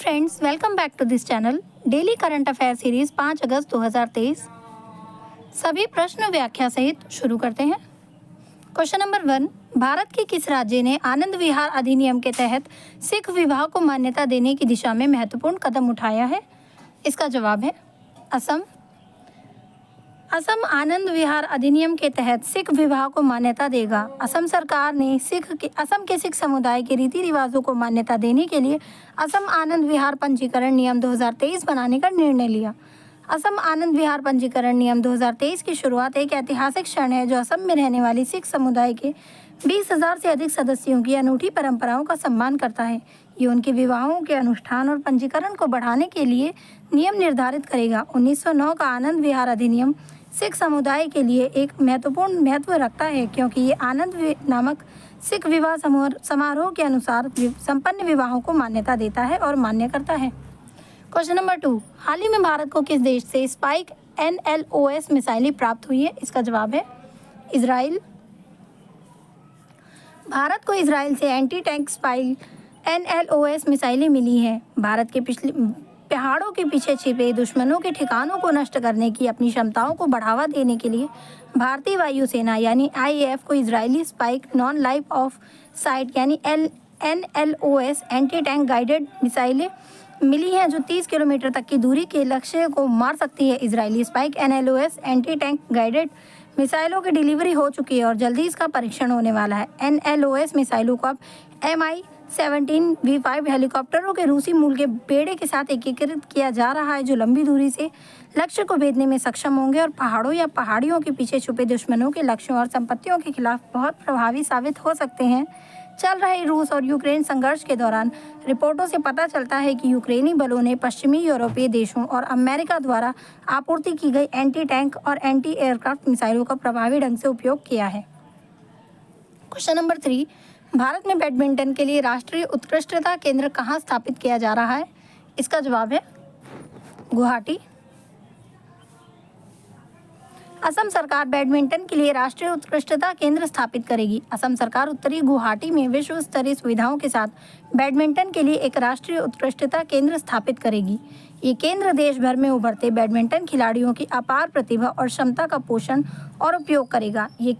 Friends, welcome back to this channel. Daily current affair series 5 अगस्त 2023 सभी प्रश्न व्याख्या सहित शुरू करते हैं। क्वेश्चन नंबर 1, भारत के किस राज्य ने आनंद विहार अधिनियम के तहत सिख विवाह को मान्यता देने की दिशा में महत्वपूर्ण कदम उठाया है? इसका जवाब है असम। असम आनंद विहार अधिनियम के तहत सिख विवाह को मान्यता देगा। असम सरकार ने असम के सिख समुदाय के रीति रिवाजों को मान्यता देने के लिए असम आनंद विहार पंजीकरण नियम 2023 बनाने का निर्णय लिया। असम आनंद विहार पंजीकरण नियम 2023 की शुरुआत एक ऐतिहासिक क्षण है जो असम में रहने वाली सिख समुदाय के 20,000 से अधिक सदस्यों की अनूठी परंपराओं का सम्मान करता है। ये उनके विवाहों के अनुष्ठान और पंजीकरण को बढ़ाने के लिए नियम निर्धारित करेगा। 1909 का आनंद विहार अधिनियम सिख समुदाय के लिए एक महत्वपूर्ण महत्व रखता है क्योंकि ये आनंद नामक सिख विवाह समारोह के अनुसार संपन्न विवाहों को मान्यता देता है और मान्य करता है। क्वेश्चन नंबर 2, हाल ही में भारत को किस देश से स्पाइक NLOS मिसाइलें प्राप्त हुई है? इसका जवाब है इजराइल। भारत को इजराइल से एंटी टैंक स्पाइक NLOS मिसाइलें मिली हैं। भारत के पहाड़ों के पीछे छिपे दुश्मनों के ठिकानों को नष्ट करने की अपनी क्षमताओं को बढ़ावा देने के लिए भारतीय वायुसेना यानी IAF को Israeli spike non life of site यानी NLOS एंटी टैंक गाइडेड मिसाइलें मिली हैं जो 30 किलोमीटर तक की दूरी के लक्ष्य को मार सकती है। Israeli spike NLOS anti tank guided मिसाइलों की डिलीवरी हो चुकी है और जल्दी इसका परीक्षण होने वाला है। NLOS मिसाइलों को अब Mi-17 V5 हेलीकॉप्टरों के रूसी मूल के बेड़े के साथ एकीकृत किया जा रहा है जो लंबी दूरी से लक्ष्य को भेदने में सक्षम होंगे और पहाड़ों या पहाड़ियों के पीछे छुपे दुश्मनों के लक्ष्यों और संपत्तियों के खिलाफ बहुत प्रभावी साबित हो सकते हैं। चल रहे रूस और यूक्रेन संघर्ष के दौरान रिपोर्टों से पता चलता है कि यूक्रेनी बलों ने पश्चिमी यूरोपीय देशों और अमेरिका द्वारा आपूर्ति की गई एंटी टैंक और एंटी एयरक्राफ्ट मिसाइलों का प्रभावी ढंग से उपयोग किया है। क्वेश्चन नंबर 3, भारत में बैडमिंटन के लिए राष्ट्रीय उत्कृष्टता केंद्र कहाँ स्थापित किया जा रहा है? इसका जवाब है गुवाहाटी। असम सरकार बैडमिंटन के लिए राष्ट्रीय उत्कृष्टता केंद्र स्थापित करेगी। असम सरकार उत्तरी गुवाहाटी में विश्व स्तरीय सुविधाओं के साथ बैडमिंटन के लिए एक राष्ट्रीय उत्कृष्टता केंद्र स्थापित करेगी। ये केंद्र देश भर में उभरते बैडमिंटन खिलाड़ियों की अपार प्रतिभा और क्षमता का पोषण और उपयोग करेगा। ये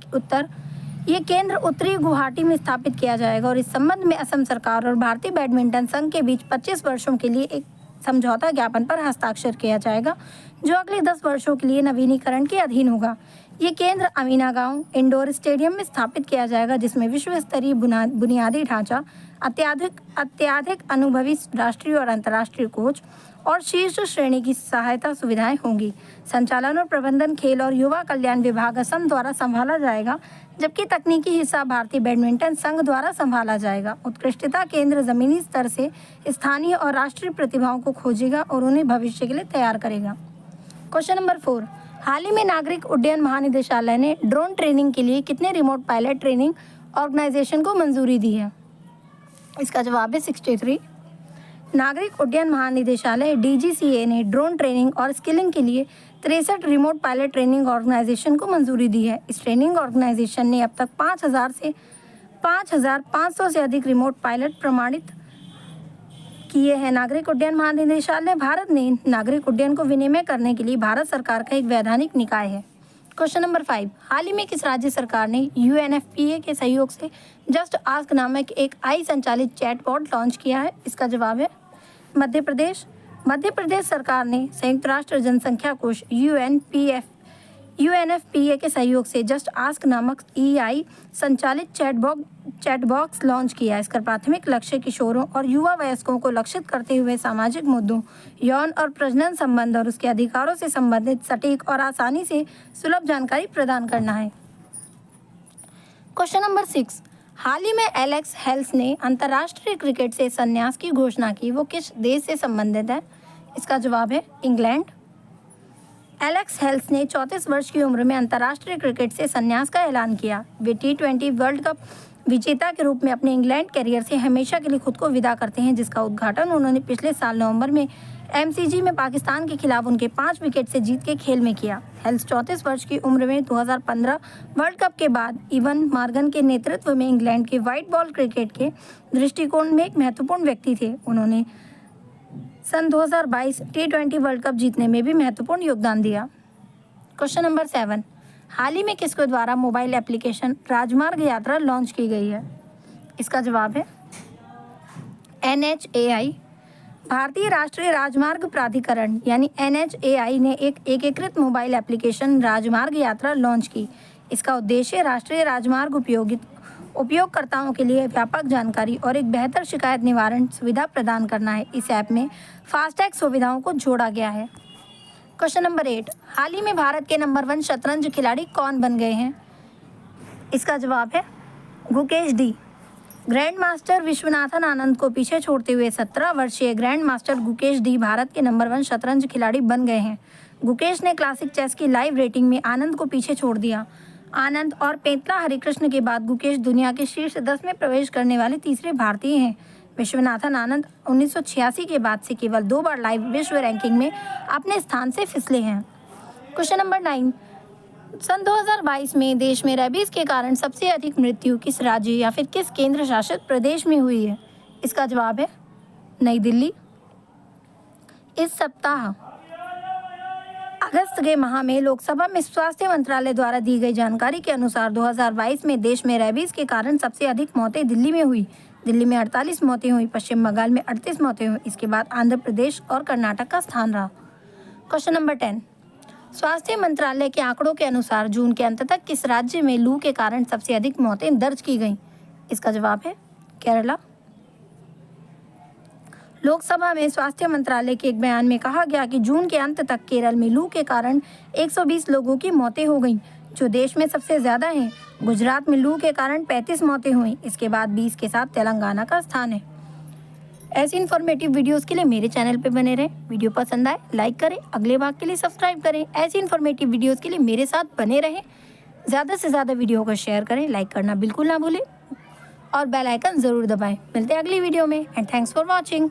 केंद्र उत्तरी गुवाहाटी में स्थापित किया जाएगा और इस संबंध में असम सरकार और भारतीय बैडमिंटन संघ के बीच 25 वर्षों के लिए एक समझौता ज्ञापन पर हस्ताक्षर किया जाएगा जो अगले 10 वर्षों के लिए नवीनीकरण के अधीन होगा। ये केंद्र अमीना गांव इंडोर स्टेडियम में स्थापित किया जाएगा जिसमें विश्व स्तरीय बुनियादी ढांचा, अत्याधिक अनुभवी राष्ट्रीय और अंतर्राष्ट्रीय कोच और शीर्ष श्रेणी की सहायता सुविधाएं होंगी। संचालन और प्रबंधन खेल और युवा कल्याण विभाग असम द्वारा संभाला जाएगा जबकि तकनीकी हिस्सा भारतीय बैडमिंटन संघ द्वारा संभाला जाएगा। उत्कृष्टता केंद्र जमीनी स्तर से स्थानीय और राष्ट्रीय प्रतिभाओं को खोजेगा और उन्हें भविष्य के लिए तैयार करेगा। क्वेश्चन नंबर 4, हाल ही में नागरिक उड्डयन महानिदेशालय ने ड्रोन ट्रेनिंग के लिए कितने रिमोट पायलट ट्रेनिंग ऑर्गेनाइजेशन को मंजूरी दी है? इसका जवाब है 63। नागरिक उड्डयन महानिदेशालय DGCA ने ड्रोन ट्रेनिंग और स्किलिंग के लिए 63 रिमोट पायलट ट्रेनिंग ऑर्गेनाइजेशन को मंजूरी दी है। इस ट्रेनिंग ऑर्गेनाइजेशन ने अब तक 5,500 से अधिक रिमोट पायलट प्रमाणित किए हैं। नागरिक उड्डयन महानिदेशालय भारत ने नागरिक उड्डयन को विनिमय करने के लिए भारत सरकार का एक वैधानिक निकाय है। क्वेश्चन नंबर 5, हाल ही में किस राज्य सरकार ने UNFPA के सहयोग से जस्ट आस्क नामक एक AI संचालित चैटबॉट लॉन्च किया है? इसका जवाब है मध्य प्रदेश। मध्य प्रदेश सरकार ने संयुक्त राष्ट्र जनसंख्या कोष UNFPA के सहयोग से जस्ट आस्क नामक AI संचालित चैटबॉक्स लॉन्च किया है। इसका प्राथमिक लक्ष्य किशोरों और युवा वयस्कों को लक्षित करते हुए सामाजिक मुद्दों, यौन और प्रजनन संबंध और उसके अधिकारों से संबंधित सटीक और आसानी से सुलभ जानकारी प्रदान करना है। क्वेश्चन नंबर 6, हाल ही में एलेक्स हेल्स ने अंतर्राष्ट्रीय क्रिकेट से संन्यास की घोषणा की। वो किस देश से संबंधित है? इसका जवाब है इंग्लैंड। एलेक्स हेल्स ने 34 वर्ष की उम्र में अंतर्राष्ट्रीय क्रिकेट से संन्यास का ऐलान किया। वे T20 वर्ल्ड कप विजेता के रूप में अपने इंग्लैंड कैरियर से हमेशा के लिए खुद को विदा करते हैं जिसका उद्घाटन उन्होंने पिछले साल नवंबर में MCG में पाकिस्तान के खिलाफ उनके 5 विकेट से जीत के खेल में किया। हेल्स 34 वर्ष की उम्र में 2015 वर्ल्ड कप के बाद इवन मॉर्गन के नेतृत्व में इंग्लैंड के वाइट बॉल क्रिकेट के दृष्टिकोण में एक महत्वपूर्ण व्यक्ति थे। उन्होंने सन 2022 T20 वर्ल्ड कप जीतने में भी महत्वपूर्ण योगदान दिया। क्वेश्चन नंबर 7, हाल ही में किसके द्वारा मोबाइल एप्लीकेशन राजमार्ग यात्रा लॉन्च की गई है? इसका जवाब है NHAI। भारतीय राष्ट्रीय राजमार्ग प्राधिकरण यानी NHAI ने एक एकीकृत मोबाइल एप्लीकेशन राजमार्ग यात्रा लॉन्च की। इसका उद्देश्य राष्ट्रीय राजमार्ग उपयोगकर्ताओं के लिए व्यापक जानकारी और एक बेहतर शिकायत निवारण सुविधा प्रदान करना है। इस ऐप में फास्टैग सुविधाओं को जोड़ा गया है। क्वेश्चन नंबर 8, हाल ही में भारत के नंबर 1 शतरंज खिलाड़ी कौन बन गए हैं? इसका जवाब है Gukesh D. Grand master Viswanathan Anand को पीछे छोड़ते हुए 17 वर्षीय grand master Gukesh D Bharat के नंबर 1 शतरंज खिलाड़ी बन गए हैं। गुकेश ने क्लासिक चेस की लाइव रेटिंग में आनंद को पीछे छोड़ दिया। आनंद और पेतला हरिकृष्ण के बाद गुकेश दुनिया के शीर्ष 10 में प्रवेश करने वाले तीसरे भारतीय हैं। विश्वनाथन आनंद 1986 के बाद से केवल 2 बार लाइव विश्व रैंकिंग में अपने स्थान से फिसले हैं। क्वेश्चन नंबर 9, सन 2022 में देश में रेबीज के कारण सबसे अधिक मृत्यु किस राज्य या फिर किस केंद्र शासित प्रदेश में हुई है? इसका जवाब है नई दिल्ली। इस सप्ताह अगस्त के माह में लोकसभा में स्वास्थ्य मंत्रालय द्वारा दी गई जानकारी के अनुसार 2022 में देश में रेबीज के कारण सबसे अधिक मौतें दिल्ली में हुई। दिल्ली में 48 मौतें हुई, पश्चिम बंगाल में 38 मौतें हुई। इसके बाद आंध्र प्रदेश और कर्नाटक का स्थान रहा। क्वेश्चन नंबर 10, स्वास्थ्य मंत्रालय के आंकड़ों के अनुसार जून के अंत तक किस राज्य में लू के कारण सबसे अधिक मौतें दर्ज की गईं? इसका जवाब है केरला। लोकसभा में स्वास्थ्य मंत्रालय के एक बयान में कहा गया कि जून के अंत तक केरल में लू के कारण 120 लोगों की मौतें हो गईं, जो देश में सबसे ज़्यादा हैं। गुजरात में लू के कारण 35 मौतें हुईं। इसके बाद 20 के साथ तेलंगाना का स्थान है। ऐसी इन्फॉर्मेटिव वीडियोस के लिए मेरे चैनल पे बने रहें। वीडियो पसंद आए लाइक करें, अगले भाग के लिए सब्सक्राइब करें। ऐसी इन्फॉर्मेटिव वीडियोस के लिए मेरे साथ बने रहें। ज़्यादा से ज़्यादा वीडियो को शेयर करें, लाइक करना बिल्कुल ना भूलें और बेल आइकन ज़रूर दबाएं। मिलते हैं अगली वीडियो में एंड थैंक्स फॉर वॉचिंग।